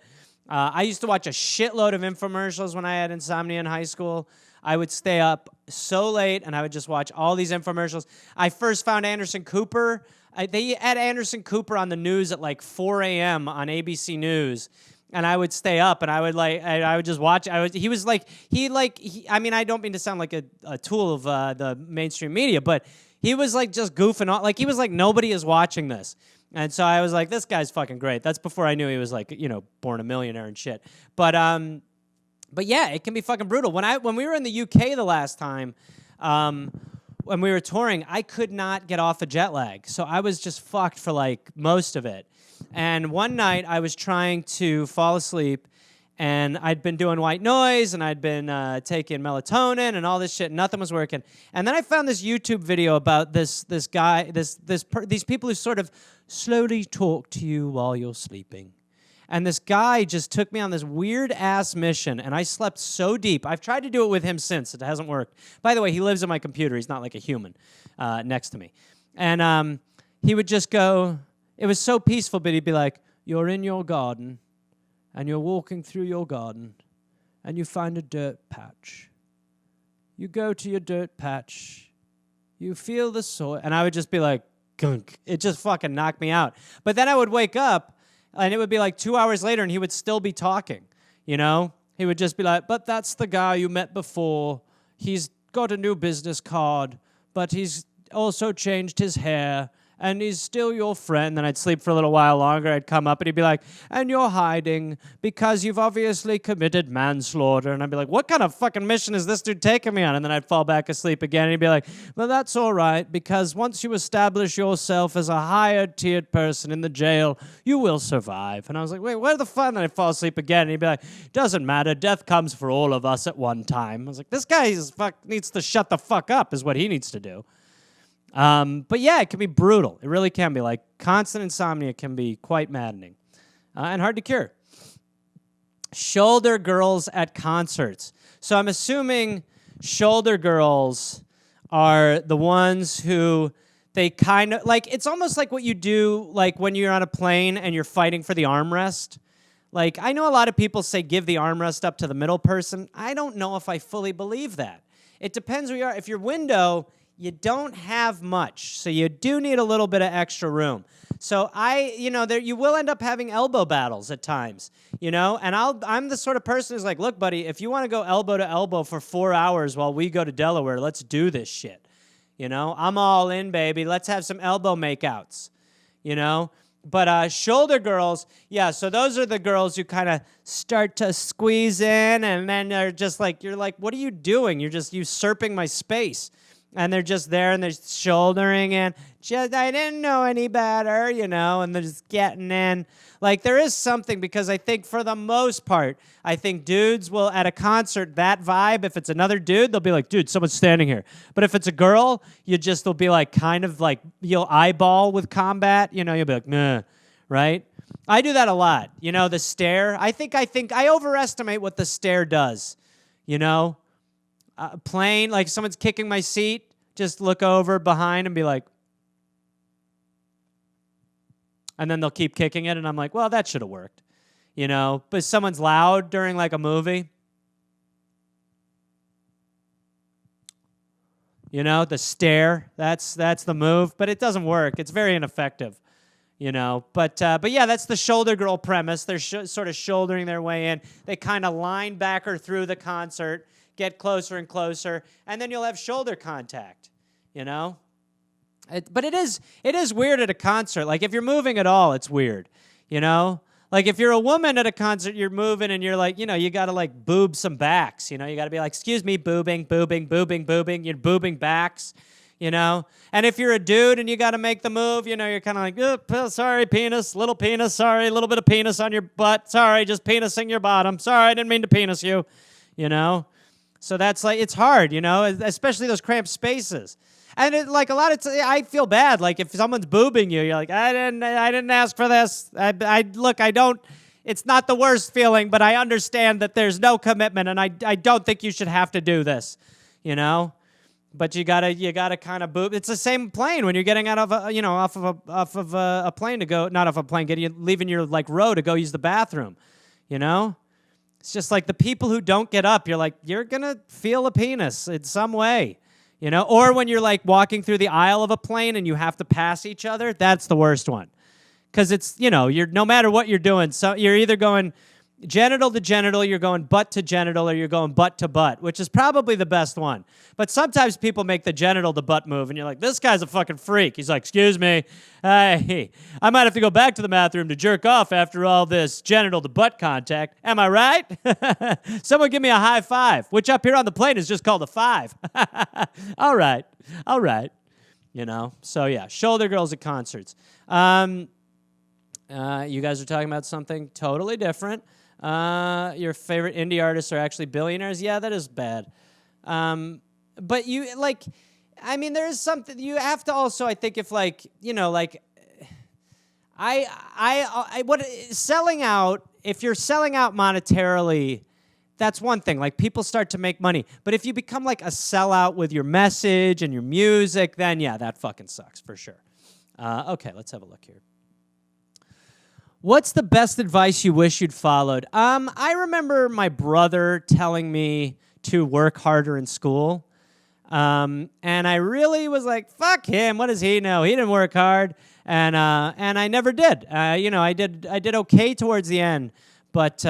I used to watch a shitload of infomercials when I had insomnia in high school. I would stay up so late, and I would just watch all these infomercials. I first found Anderson Cooper. They had Anderson Cooper on the news at like 4 a.m. on ABC News, and I would stay up, and I would just watch. I don't mean to sound like a tool of the mainstream media, but he was like just goofing off. Like he was like, nobody is watching this. And so I was like, this guy's fucking great. That's before I knew he was like, born a millionaire and shit. But yeah, it can be fucking brutal. When we were in the UK the last time, when we were touring, I could not get off of jet lag. So I was just fucked for like most of it. And one night I was trying to fall asleep And I'd been doing white noise, and I'd been taking melatonin and all this shit, and nothing was working. And then I found this YouTube video about this guy, these people who sort of slowly talk to you while you're sleeping. And this guy just took me on this weird-ass mission, and I slept so deep. I've tried to do it with him since. It hasn't worked. By the way, he lives in my computer. He's not like a human next to me. And he would just go, it was so peaceful, but he'd be like, you're in your garden, and you're walking through your garden, and you find a dirt patch. You go to your dirt patch. You feel the soil. And I would just be like, gunk. It just fucking knocked me out. But then I would wake up, and it would be like 2 hours later, and he would still be talking, you know? He would just be like, but that's the guy you met before. He's got a new business card, but he's also changed his hair, and he's still your friend. Then I'd sleep for a little while longer. I'd come up, and he'd be like, and you're hiding because you've obviously committed manslaughter. And I'd be like, what kind of fucking mission is this dude taking me on? And then I'd fall back asleep again, and he'd be like, well, that's all right, because once you establish yourself as a higher-tiered person in the jail, you will survive. And I was like, wait, where the fuck? And then I'd fall asleep again, and he'd be like, doesn't matter, death comes for all of us at one time. I was like, this guy needs to shut the fuck up is what he needs to do. But yeah, it can be brutal. It really can be. Like, constant insomnia can be quite maddening and hard to cure. Shoulder girls at concerts. So I'm assuming shoulder girls are the ones who they kind of, like, it's almost like what you do, like, when you're on a plane and you're fighting for the armrest. Like, I know a lot of people say give the armrest up to the middle person. I don't know if I fully believe that. It depends where you are. If you're window, you don't have much, so you do need a little bit of extra room. So you will end up having elbow battles at times, you know? And I'm the sort of person who's like, look, buddy, if you want to go elbow to elbow for 4 hours while we go to Delaware, let's do this shit, you know? I'm all in, baby. Let's have some elbow makeouts, you know? But shoulder girls, yeah, so those are the girls who kind of start to squeeze in, and then they're just like, you're like, what are you doing? You're just usurping my space. And they're just there, and they're shouldering in. I didn't know any better, you know, and they're just getting in. Like, there is something, because I think for the most part, I think dudes will, at a concert, that vibe, if it's another dude, they'll be like, dude, someone's standing here. But if it's a girl, they'll be like, kind of like, you'll eyeball with combat, you know, you'll be like, nah, right? I do that a lot, you know, the stare. I think I overestimate what the stare does, you know? Plane, like someone's kicking my seat, just look over behind and be like, and then they'll keep kicking it, and I'm like, well, that should have worked, you know? But someone's loud during like a movie, you know, the stare, that's the move, but it doesn't work. It's very ineffective, you know? But yeah, that's the shoulder girl premise. They're sort of shouldering their way in. They kind of linebacker through the concert, get closer and closer, and then you'll have shoulder contact, you know? But it is weird at a concert. Like, if you're moving at all, it's weird, you know? Like, if you're a woman at a concert, you're moving, and you're like, you know, you got to, like, boob some backs, you know? You got to be like, excuse me, boobing. You're boobing backs, you know? And if you're a dude and you got to make the move, you know, you're kind of like, oh, sorry, penis, little penis, sorry, a little bit of penis on your butt, sorry, just penising your bottom, sorry, I didn't mean to penis you, you know? So that's like, it's hard, you know, especially those cramped spaces. And it, like, a lot of I feel bad. Like, if someone's boobing you, you're like, I didn't ask for this. It's not the worst feeling, but I understand that there's no commitment, and I don't think you should have to do this, you know? But you gotta kind of boob. It's the same plane when you're getting out of off of a plane to go, not off a plane, leaving your like row to go use the bathroom, you know? It's just like the people who don't get up, you're like, you're going to feel a penis in some way, you know? Or when you're like walking through the aisle of a plane and you have to pass each other, that's the worst one. Because it's, you know, no matter what you're doing, so you're either going genital to genital, you're going butt to genital, or you're going butt to butt, which is probably the best one. But sometimes people make the genital to butt move, and you're like, this guy's a fucking freak. He's like, excuse me, hey, I might have to go back to the bathroom to jerk off after all this genital to butt contact. Am I right? Someone give me a high five, which up here on the plane is just called a five. All right. You know, so yeah, shoulder girls at concerts. You guys are talking about something totally different. Your favorite indie artists are actually billionaires. Yeah, that is bad. But you like, I mean, there is something you have to also. I think if like like, what selling out. If you're selling out monetarily, that's one thing. Like people start to make money. But if you become like a sellout with your message and your music, then yeah, that fucking sucks for sure. Okay, let's have a look here. What's the best advice you wish you'd followed? I remember my brother telling me to work harder in school. And I really was like, fuck him. What does he know? He didn't work hard. And I never did. I did okay towards the end. But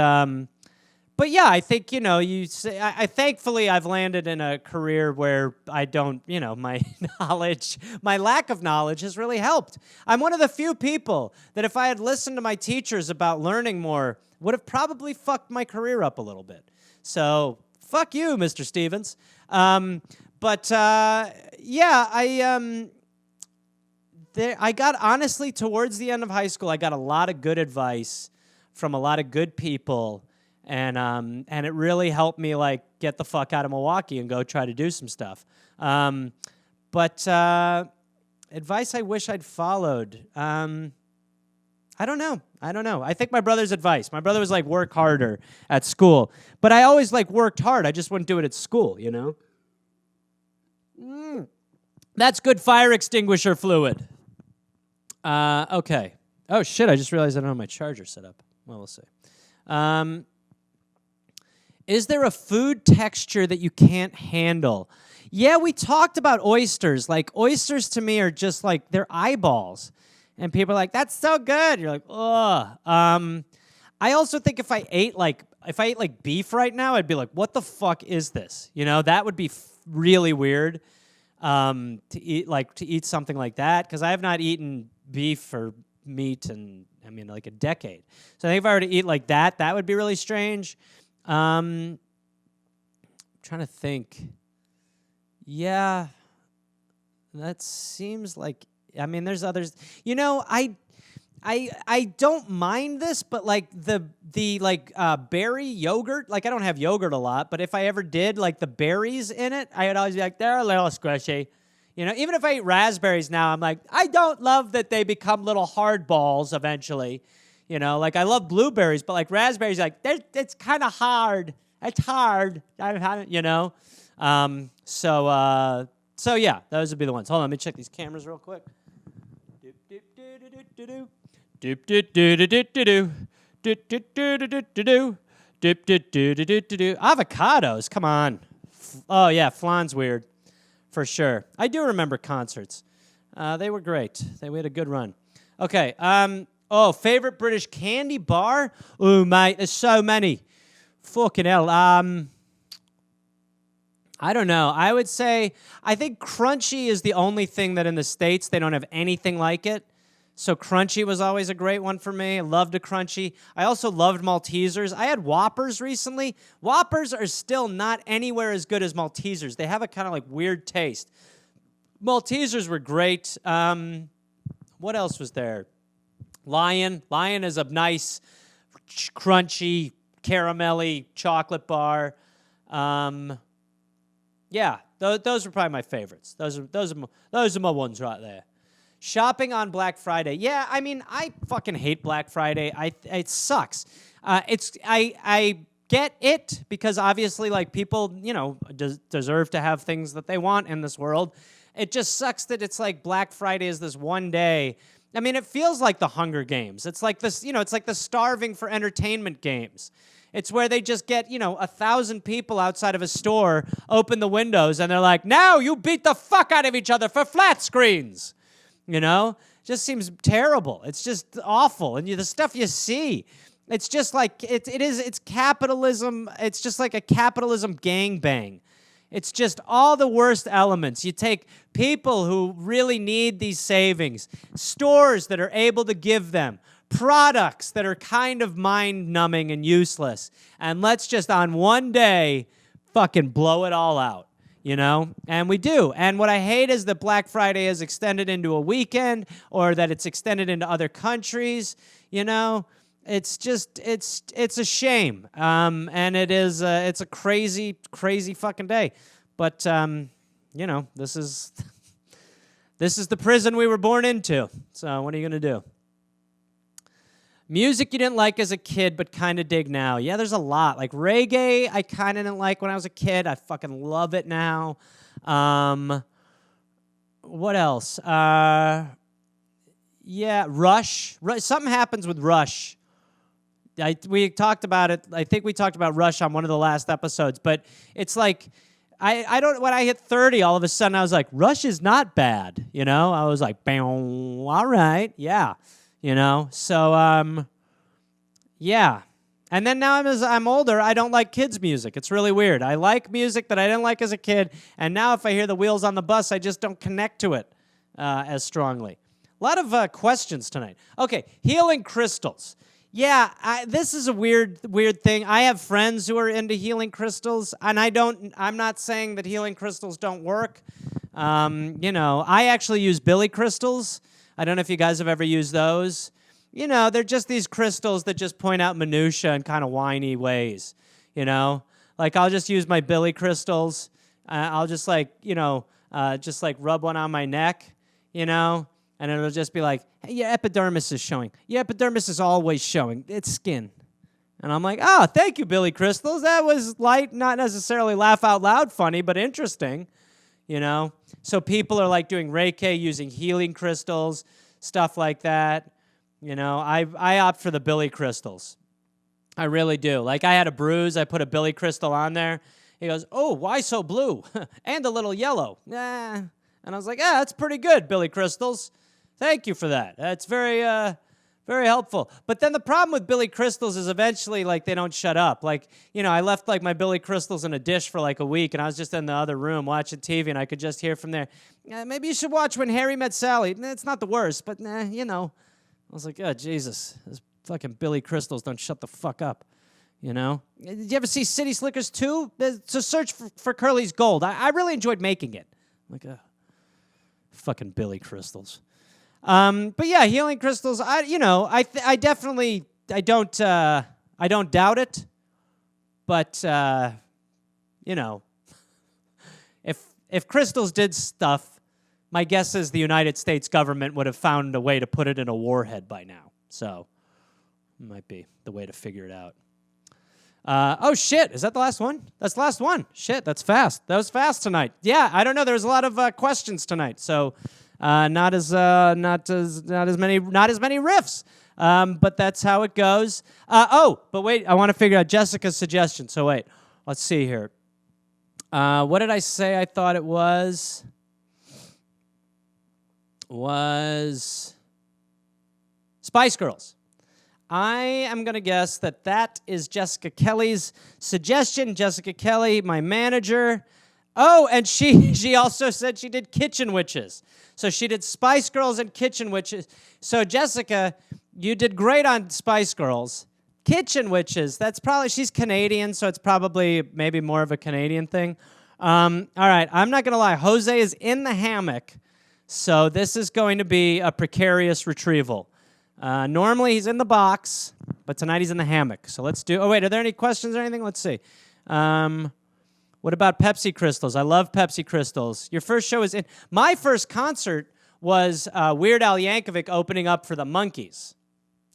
yeah, I think, I thankfully I've landed in a career where I don't, my my lack of knowledge has really helped. I'm one of the few people that if I had listened to my teachers about learning more, would have probably fucked my career up a little bit. So, fuck you, Mr. Stevens. I got, honestly, towards the end of high school, I got a lot of good advice from a lot of good people. And it really helped me like get the fuck out of Milwaukee and go try to do some stuff. But advice I wish I'd followed. I don't know. I think my brother's advice. My brother was like, work harder at school. But I always like worked hard. I just wouldn't do it at school, That's good fire extinguisher fluid. Okay. Oh, shit. I just realized I don't have my charger set up. Well, we'll see. Is there a food texture that you can't handle? Yeah, we talked about oysters. Like, oysters to me are just like, they're eyeballs. And people are like, that's so good. You're like, ugh. I also think if I ate like beef right now, I'd be like, what the fuck is this? That would be really weird to eat something like that. Because I have not eaten beef or meat in, like a decade. So I think if I were to eat like that, that would be really strange. Trying to think. Yeah, that seems like. There's others. I don't mind this, but like the berry yogurt. Like I don't have yogurt a lot, but if I ever did, like the berries in it, I would always be like, they're a little squishy. Even if I eat raspberries now, I'm like, I don't love that they become little hard balls eventually. Like I love blueberries, but like raspberries, like it's kind of hard. It's hard. So yeah, those would be the ones. Hold on, let me check these cameras real quick. Avocados, come on. Oh yeah, flan's weird, for sure. I do remember concerts. They were great. We had a good run. Okay. Favorite British candy bar? Oh, mate, there's so many. Fucking hell. I don't know. I would say, I think Crunchy is the only thing that in the States, they don't have anything like it. So Crunchy was always a great one for me. I loved a Crunchy. I also loved Maltesers. I had Whoppers recently. Whoppers are still not anywhere as good as Maltesers. They have a kind of like weird taste. Maltesers were great. What else was there? Lion is a nice, crunchy, caramelly chocolate bar. Yeah, those are probably my favorites. Those are my ones right there. Shopping on Black Friday. Yeah, I fucking hate Black Friday. It sucks. I get it because obviously, like people, deserve to have things that they want in this world. It just sucks that it's like Black Friday is this one day. It feels like the Hunger Games. It's like this, it's like the starving for entertainment games. It's where they just get, 1,000 people outside of a store, open the windows, and they're like, now you beat the fuck out of each other for flat screens. Just seems terrible. It's just awful. And the stuff you see, it's just like, it's capitalism. It's just like a capitalism gangbang. It's just all the worst elements. You take people who really need these savings, stores that are able to give them, products that are kind of mind-numbing and useless, and let's just on one day fucking blow it all out, And we do. And what I hate is that Black Friday is extended into a weekend or that it's extended into other countries, it's just it's a shame, and it's a crazy fucking day. But this is the prison we were born into. So what are you gonna do? Music you didn't like as a kid but kind of dig now. Yeah, there's a lot. Like reggae, I kind of didn't like when I was a kid. I fucking love it now. What else? Yeah, Rush. Something happens with Rush. We talked about it. I think we talked about Rush on one of the last episodes. But it's like, I don't. When I hit 30, all of a sudden I was like, Rush is not bad. I was like, bam, all right, yeah. So yeah. And then now as I'm older, I don't like kids' music. It's really weird. I like music that I didn't like as a kid, and now if I hear the Wheels on the Bus, I just don't connect to it as strongly. A lot of questions tonight. Okay, healing crystals. Yeah, this is a weird thing. I have friends who are into healing crystals, and I'm not saying that healing crystals don't work. I actually use billy crystals. I don't know if you guys have ever used those. They're just these crystals that just point out minutia in kind of whiny ways. Like I'll just use my billy crystals. I'll just rub one on my neck, and it'll just be like, hey, your epidermis is showing. Your epidermis is always showing. It's skin. And I'm like, oh, thank you, billy crystals. That was light, not necessarily laugh out loud funny, but interesting. So people are like doing Reiki using healing crystals, stuff like that. I opt for the billy crystals. I really do. Like I had a bruise, I put a billy crystal on there. He goes, oh, why so blue? And a little yellow. Nah. And I was like, that's pretty good, billy crystals. Thank you for that. That's very helpful. But then the problem with billy crystals is eventually, like, they don't shut up. Like, I left, like, my billy crystals in a dish for, like, a week, and I was just in the other room watching TV, and I could just hear from there, maybe you should watch When Harry Met Sally. It's not the worst, but, I was like, oh, Jesus. Those fucking billy crystals don't shut the fuck up, Did you ever see City Slickers 2? It's a search for Curly's Gold. I really enjoyed making it. I'm like, fucking billy crystals. But yeah, healing crystals. I definitely don't doubt it. But if crystals did stuff, my guess is the United States government would have found a way to put it in a warhead by now. So, it might be the way to figure it out. Oh shit! Is that the last one? That's the last one. Shit, that's fast. That was fast tonight. Yeah, I don't know. There's a lot of questions tonight, so. Not as many riffs, but that's how it goes. But wait, I want to figure out Jessica's suggestion. So wait, let's see here. What did I say? I thought it was Spice Girls. I am gonna guess that is Jessica Kelly's suggestion. Jessica Kelly, my manager. Oh, and she also said she did Kitchen Witches. So she did Spice Girls and Kitchen Witches. So Jessica, you did great on Spice Girls. Kitchen Witches, she's Canadian, so it's probably maybe more of a Canadian thing. All right, I'm not going to lie. Jose is in the hammock, so this is going to be a precarious retrieval. Normally he's in the box, but tonight he's in the hammock. So let's do... Oh, wait, are there any questions or anything? Let's see. What about Pepsi crystals? I love Pepsi crystals. Your first show is in... My first concert was Weird Al Yankovic opening up for the Monkees.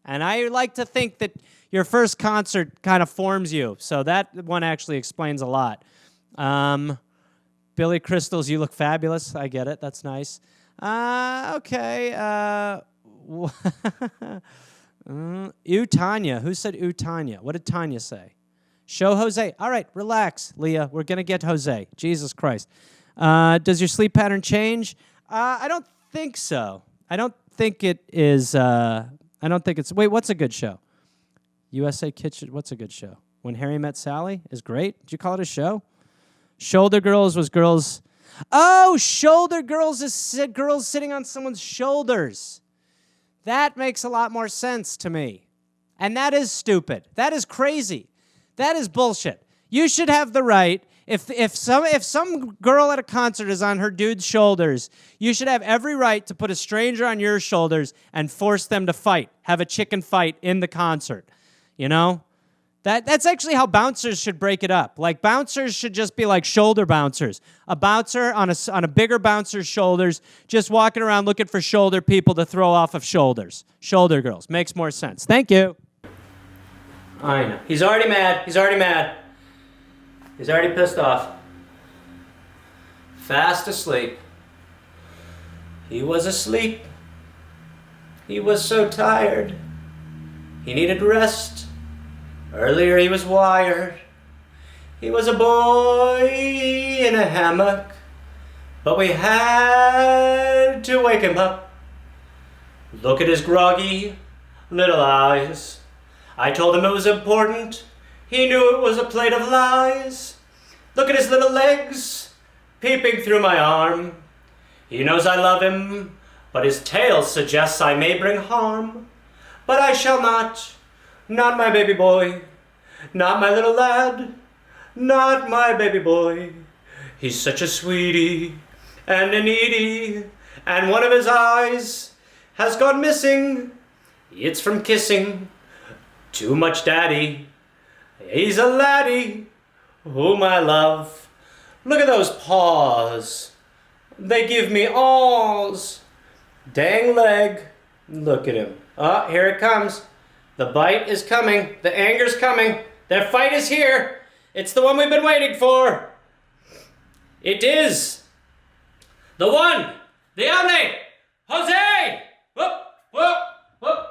And I like to think that your first concert kind of forms you. So that one actually explains a lot. Billy Crystals, you look fabulous. I get it. That's nice. Okay. Ooh, Tanya. Who said ooh, Tanya? What did Tanya say? Show Jose. All right, relax, Leah. We're going to get Jose. Jesus Christ. Does your sleep pattern change? I don't think so. I don't think it is. I don't think it's... Wait, what's a good show? USA Kitchen. What's a good show? When Harry Met Sally is great. Did you call it a show? Shoulder Girls was girls... Oh, Shoulder Girls is girls sitting on someone's shoulders. That makes a lot more sense to me. And that is stupid. That is crazy. That is bullshit. You should have the right, If some girl at a concert is on her dude's shoulders, you should have every right to put a stranger on your shoulders and force them to fight, have a chicken fight in the concert. You know? That's actually how bouncers should break it up. Like, bouncers should just be like shoulder bouncers. A bouncer on a bigger bouncer's shoulders, just walking around looking for shoulder people to throw off of shoulders. Shoulder girls. Makes more sense. Thank you. I know. He's already mad. He's already mad. He's already pissed off. Fast asleep. He was asleep. He was so tired. He needed rest. Earlier he was wired. He was a boy in a hammock, but we had to wake him up. Look at his groggy little eyes. I told him it was important. He knew it was a plate of lies. Look at his little legs peeping through my arm. He knows I love him, but his tail suggests I may bring harm. But I shall not. Not my baby boy, not my little lad, not my baby boy. He's such a sweetie and a needy, and one of his eyes has gone missing. It's from kissing too much daddy. He's a laddie whom I love. Look at those paws. They give me alls. Dang leg. Look at him. Oh, here it comes. The bite is coming. The anger's coming. Their fight is here. It's the one we've been waiting for. It is the one, the only, Jose! Whoop, whoop, whoop.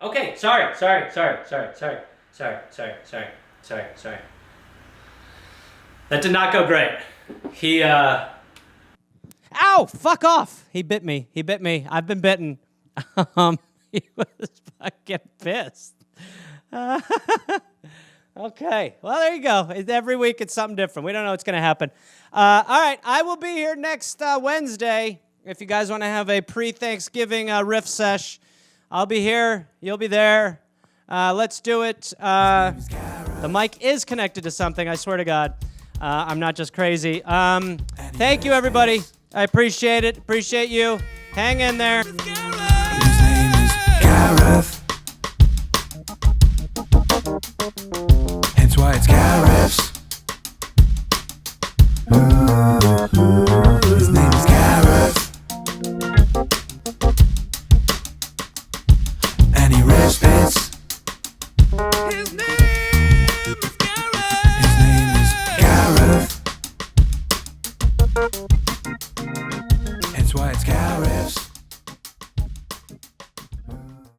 Okay, sorry. That did not go great. He, Ow! Fuck off! He bit me. I've been bitten. He was fucking pissed. Okay. Well, there you go. Every week it's something different. We don't know what's going to happen. All right. I will be here next Wednesday. If you guys want to have a pre-Thanksgiving riff sesh, I'll be here. You'll be there. Let's do it. The mic is connected to something, I swear to God. I'm not just crazy. Thank you, everybody. I appreciate it. Appreciate you. Hang in there. His name is Gareth. Hence why it's Gareth's. His name is Gareth. And he rips bits. His name is Gareth. His name is Gareth.